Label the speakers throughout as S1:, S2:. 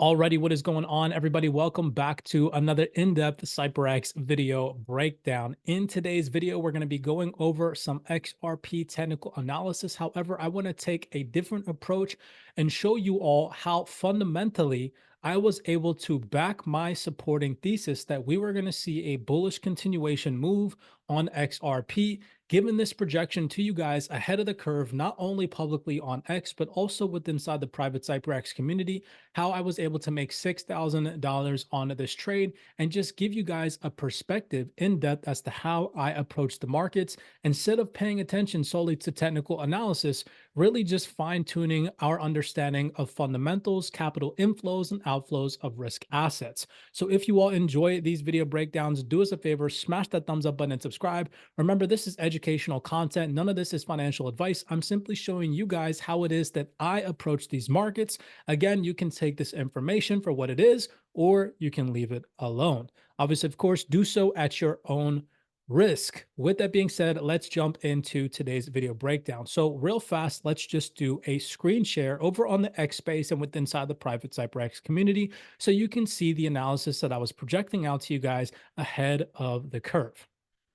S1: Alrighty, what is going on, everybody? Welcome back to another in-depth CyberX video breakdown. In today's video, we're going to be going over some XRP technical analysis. However, I want to take a different approach and show you all how fundamentally I was able to back my supporting thesis that we were going to see a bullish continuation move on XRP, given this projection to you guys ahead of the curve, not only publicly on X, but also with inside the private CyberX community, how I was able to make $6,000 on this trade and just give you guys a perspective in depth as to how I approach the markets instead of paying attention solely to technical analysis, really just fine tuning our understanding of fundamentals, capital inflows, and outflows of risk assets. So if you all enjoy these video breakdowns, do us a favor, smash that thumbs up button and subscribe. Remember, this is educational content. None of this is financial advice. I'm simply showing you guys how it is that I approach these markets. Again, you can take this information for what it is, or you can leave it alone. Obviously, of course, do so at your own risk. With that being said, let's jump into today's video breakdown. So real fast, let's just do a screen share over on the X space and within inside the private CyberX community so you can see the analysis that I was projecting out to you guys ahead of the curve.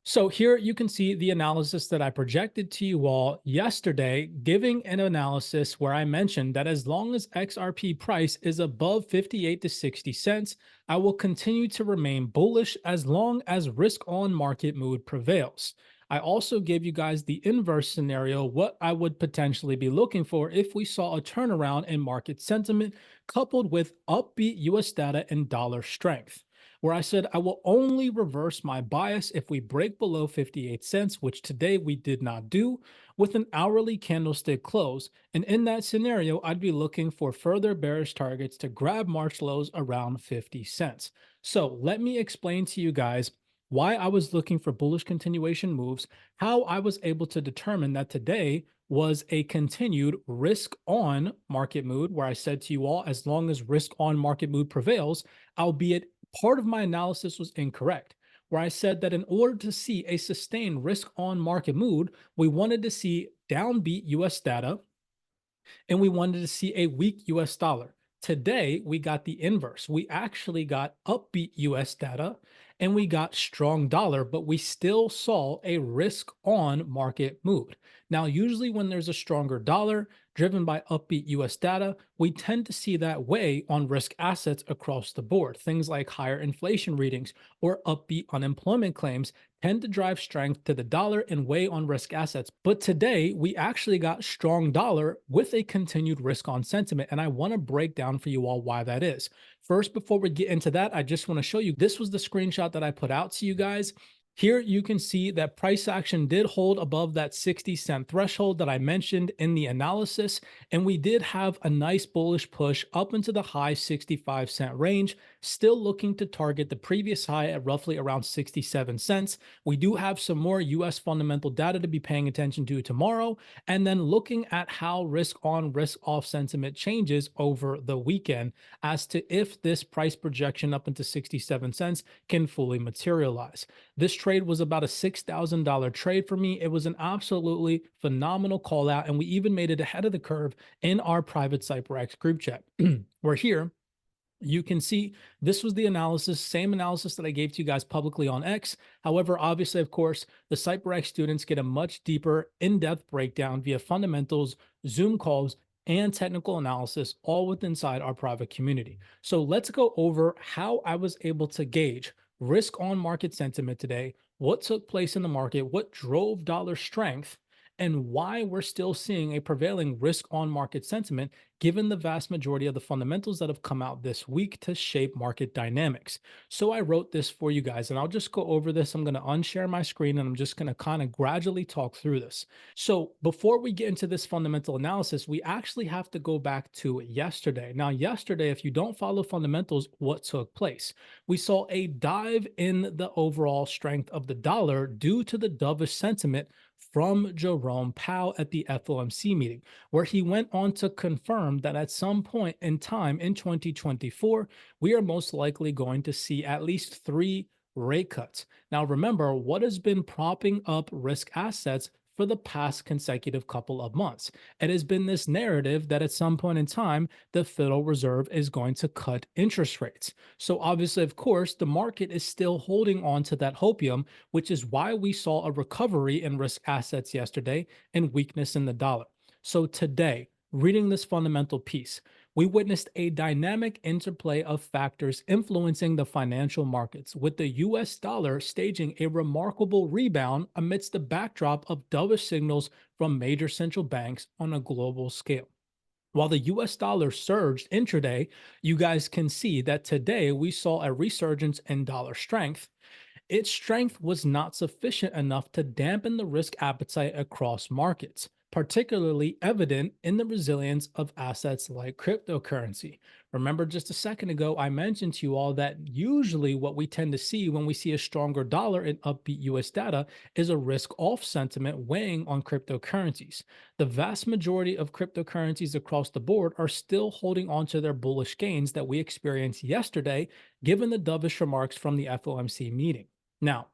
S1: So here you can see the analysis that I projected to you all yesterday, giving an analysis where I mentioned that as long as XRP price is above 58 to 60 cents, I will continue to remain bullish as long as risk on market mood prevails. I also gave you guys the inverse scenario, what I would potentially be looking for if we saw a turnaround in market sentiment coupled with upbeat US data and dollar strength, where I said I will only reverse my bias if we break below 58 cents, which today we did not do, with an hourly candlestick close. And in that scenario, I'd be looking for further bearish targets to grab March lows around 50 cents. So let me explain to you guys why I was looking for bullish continuation moves, how I was able to determine that today was a continued risk on market mood, where I said to you all, as long as risk on market mood prevails, albeit part of my analysis was incorrect, where I said that in order to see a sustained risk on market mood, we wanted to see downbeat US data and we wanted to see a weak US dollar. Today, we got the inverse. We actually got upbeat US data and we got strong dollar, but we still saw a risk on market mood. Now, usually when there's a stronger dollar driven by upbeat US data, we tend to see that weigh on risk assets across the board. Things like higher inflation readings or upbeat unemployment claims tend to drive strength to the dollar and weigh on risk assets. But today, we actually got strong dollar with a continued risk on sentiment. And I want to break down for you all why that is. First, before we get into that, I just want to show you, this was the screenshot that I put out to you guys. Here you can see that price action did hold above that 60-cent threshold that I mentioned in the analysis, and we did have a nice bullish push up into the high 65-cent range, still looking to target the previous high at roughly around 67 cents. We do have some more US fundamental data to be paying attention to tomorrow, and then looking at how risk on, risk off sentiment changes over the weekend as to if this price projection up into 67 cents can fully materialize. This trade was about a $6,000 trade for me. It was an absolutely phenomenal call out, and we even made it ahead of the curve in our private CyberX group chat. We're here. You can see this was the analysis, same analysis that I gave to you guys publicly on X. However, obviously, of course, the CyberX students get a much deeper, in-depth breakdown via fundamentals, Zoom calls, and technical analysis, all within inside our private community. So let's go over how I was able to gauge risk on market sentiment today, what took place in the market, what drove dollar strength, and why we're still seeing a prevailing risk on market sentiment, given the vast majority of the fundamentals that have come out this week to shape market dynamics. So I wrote this for you guys, and I'll just go over this. I'm going to unshare my screen, and I'm just going to kind of gradually talk through this. So before we get into this fundamental analysis, we actually have to go back to yesterday. Now, yesterday, if you don't follow fundamentals, what took place? We saw a dive in the overall strength of the dollar due to the dovish sentiment from Jerome Powell at the FOMC meeting, where he went on to confirm that at some point in time in 2024, we are most likely going to see at least 3 rate cuts. Now, remember, what has been propping up risk assets for the past consecutive couple of months. It has been this narrative that at some point in time, the Federal Reserve is going to cut interest rates. So, obviously, of course, the market is still holding on to that hopium, which is why we saw a recovery in risk assets yesterday and weakness in the dollar. So, today, reading this fundamental piece, we witnessed a dynamic interplay of factors influencing the financial markets, with the US dollar staging a remarkable rebound amidst the backdrop of dovish signals from major central banks on a global scale. While the US dollar surged intraday, you guys can see that today we saw a resurgence in dollar strength. Its strength was not sufficient enough to dampen the risk appetite across markets, particularly evident in the resilience of assets like cryptocurrency. Remember, just a second ago, I mentioned to you all that usually what we tend to see when we see a stronger dollar in upbeat US data is a risk off sentiment weighing on cryptocurrencies. The vast majority of cryptocurrencies across the board are still holding on to their bullish gains that we experienced yesterday, given the dovish remarks from the FOMC meeting. Now,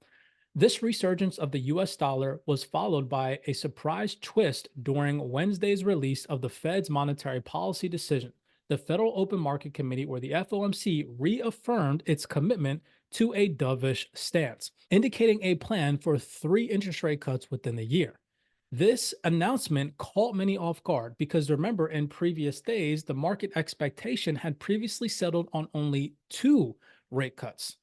S1: this resurgence of the US dollar was followed by a surprise twist during Wednesday's release of the Fed's monetary policy decision. The Federal Open Market Committee, or the FOMC, reaffirmed its commitment to a dovish stance, indicating a plan for 3 interest rate cuts within the year. This announcement caught many off guard because remember, in previous days, the market expectation had previously settled on only 2 rate cuts.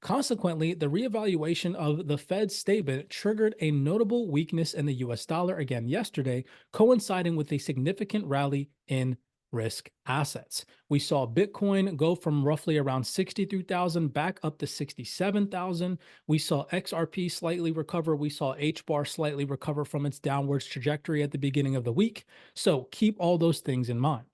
S1: Consequently, the reevaluation of the Fed's statement triggered a notable weakness in the US dollar again yesterday, coinciding with a significant rally in risk assets. We saw Bitcoin go from roughly around 63,000 back up to 67,000. We saw XRP slightly recover. We saw HBAR slightly recover from its downwards trajectory at the beginning of the week. So keep all those things in mind.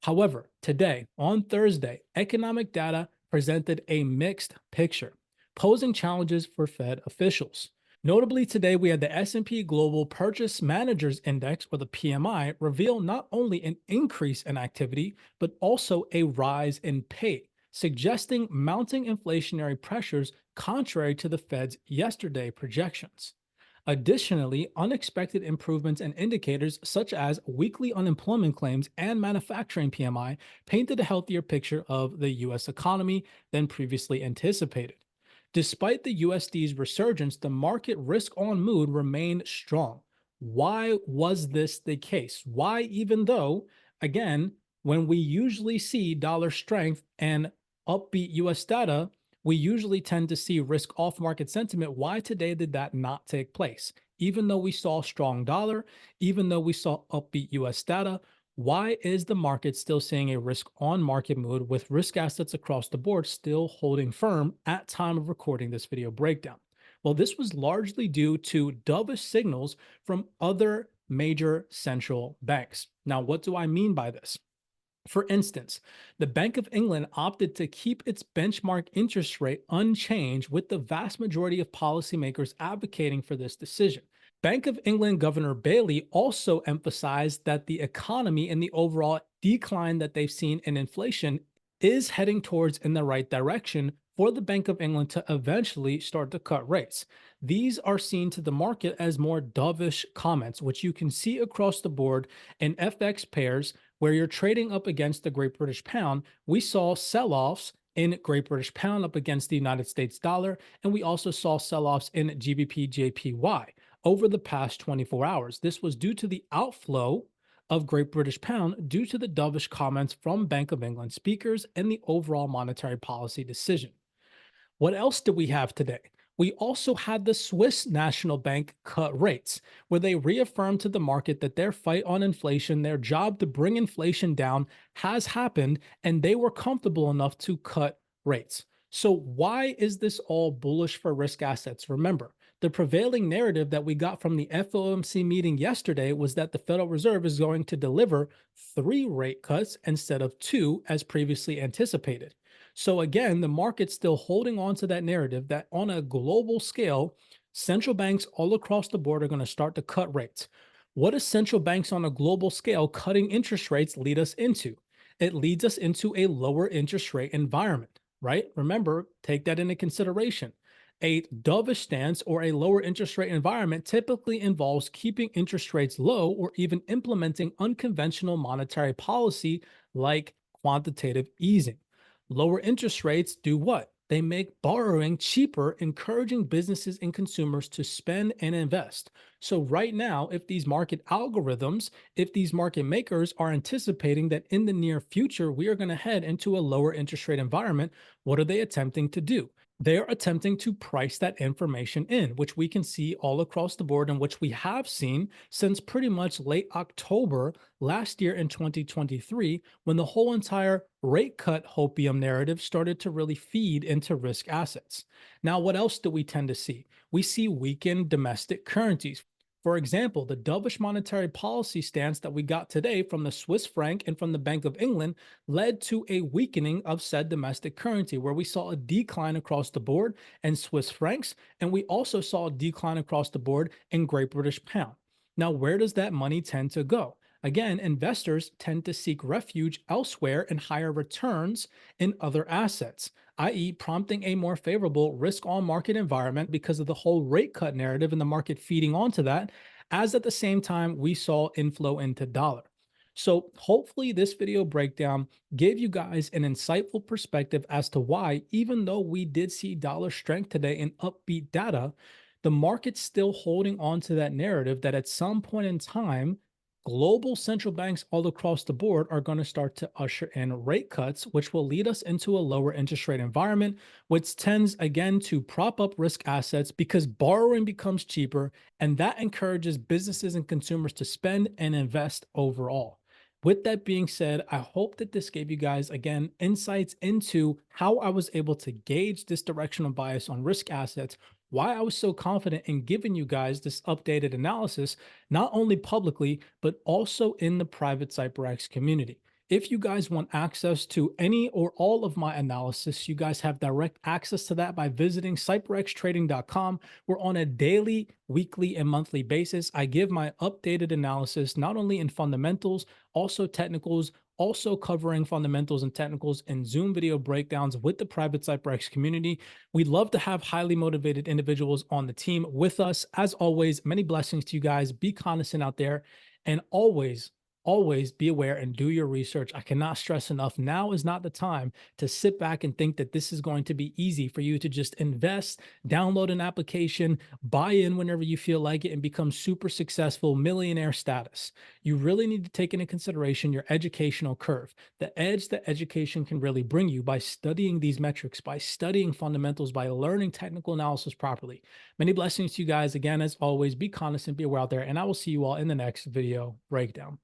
S1: However, today, on Thursday, economic data presented a mixed picture, posing challenges for Fed officials. Notably, today we had the S&P Global Purchase Managers Index, or the PMI, reveal not only an increase in activity, but also a rise in pay, suggesting mounting inflationary pressures contrary to the Fed's yesterday projections. Additionally, unexpected improvements in indicators such as weekly unemployment claims and manufacturing PMI painted a healthier picture of the US economy than previously anticipated. Despite the USD's resurgence, the market risk on mood remained strong. Why was this the case? Why, even though, again, when we usually see dollar strength and upbeat US data, we usually tend to see risk off market sentiment. Why today did that not take place? Even though we saw strong dollar, even though we saw upbeat US data, why is the market still seeing a risk on market mood with risk assets across the board still holding firm at time of recording this video breakdown? Well, this was largely due to dovish signals from other major central banks. Now, what do I mean by this? For instance, the Bank of England opted to keep its benchmark interest rate unchanged, with the vast majority of policymakers advocating for this decision. Bank of England Governor Bailey also emphasized that the economy and the overall decline that they've seen in inflation is heading towards in the right direction for the Bank of England to eventually start to cut rates. These are seen to the market as more dovish comments, which you can see across the board in FX pairs where you're trading up against the Great British Pound. We saw sell-offs in Great British Pound up against the United States dollar, and we also saw sell-offs in GBP JPY over the past 24 hours. This was due to the outflow of Great British Pound due to the dovish comments from Bank of England speakers and the overall monetary policy decision. What else do we have today? We also had the Swiss National Bank cut rates, where they reaffirmed to the market that their fight on inflation, their job to bring inflation down, has happened, and they were comfortable enough to cut rates. So, why is this all bullish for risk assets? Remember, the prevailing narrative that we got from the FOMC meeting yesterday was that the Federal Reserve is going to deliver 3 rate cuts instead of 2, as previously anticipated. So again, the market's still holding on to that narrative that on a global scale, central banks all across the board are going to start to cut rates. What does central banks on a global scale cutting interest rates lead us into? It leads us into a lower interest rate environment, right? Remember, take that into consideration. A dovish stance or a lower interest rate environment typically involves keeping interest rates low or even implementing unconventional monetary policy like quantitative easing. Lower interest rates do what? They make borrowing cheaper, encouraging businesses and consumers to spend and invest. So, right now, if these market algorithms, if these market makers are anticipating that in the near future we are going to head into a lower interest rate environment, what are they attempting to do? They're attempting to price that information in, which we can see all across the board, and which we have seen since pretty much late October last year in 2023, when the whole entire rate cut hopium narrative started to really feed into risk assets. Now, what else do we tend to see? We see weakened domestic currencies. For example, the dovish monetary policy stance that we got today from the Swiss franc and from the Bank of England led to a weakening of said domestic currency, where we saw a decline across the board in Swiss francs, and we also saw a decline across the board in Great British pound. Now, where does that money tend to go? Again, investors tend to seek refuge elsewhere and higher returns in other assets, i.e., prompting a more favorable risk on market environment because of the whole rate cut narrative and the market feeding onto that, as at the same time we saw inflow into dollar. So, hopefully, this video breakdown gave you guys an insightful perspective as to why, even though we did see dollar strength today in upbeat data, the market's still holding on to that narrative that at some point in time, global central banks all across the board are going to start to usher in rate cuts, which will lead us into a lower interest rate environment, which tends again to prop up risk assets because borrowing becomes cheaper, and that encourages businesses and consumers to spend and invest overall. With that being said, I hope that this gave you guys, again, insights into how I was able to gauge this directional bias on risk assets, why I was so confident in giving you guys this updated analysis, not only publicly, but also in the private CyberX community. If you guys want access to any or all of my analysis, you guys have direct access to that by visiting cyberxtrading.com. We're on a daily, weekly, and monthly basis. I give my updated analysis not only in fundamentals, also technicals, also covering fundamentals and technicals in Zoom video breakdowns with the private CyberX community. We'd love to have highly motivated individuals on the team with us. As always, many blessings to you guys. Be cognizant out there, and always be aware and do your research. I cannot stress enough. Now is not the time to sit back and think that this is going to be easy for you to just invest, download an application, buy in whenever you feel like it, and become super successful millionaire status. You really need to take into consideration your educational curve, the edge that education can really bring you by studying these metrics, by studying fundamentals, by learning technical analysis properly. Many blessings to you guys. Again, as always, be cognizant, be aware out there, and I will see you all in the next video breakdown.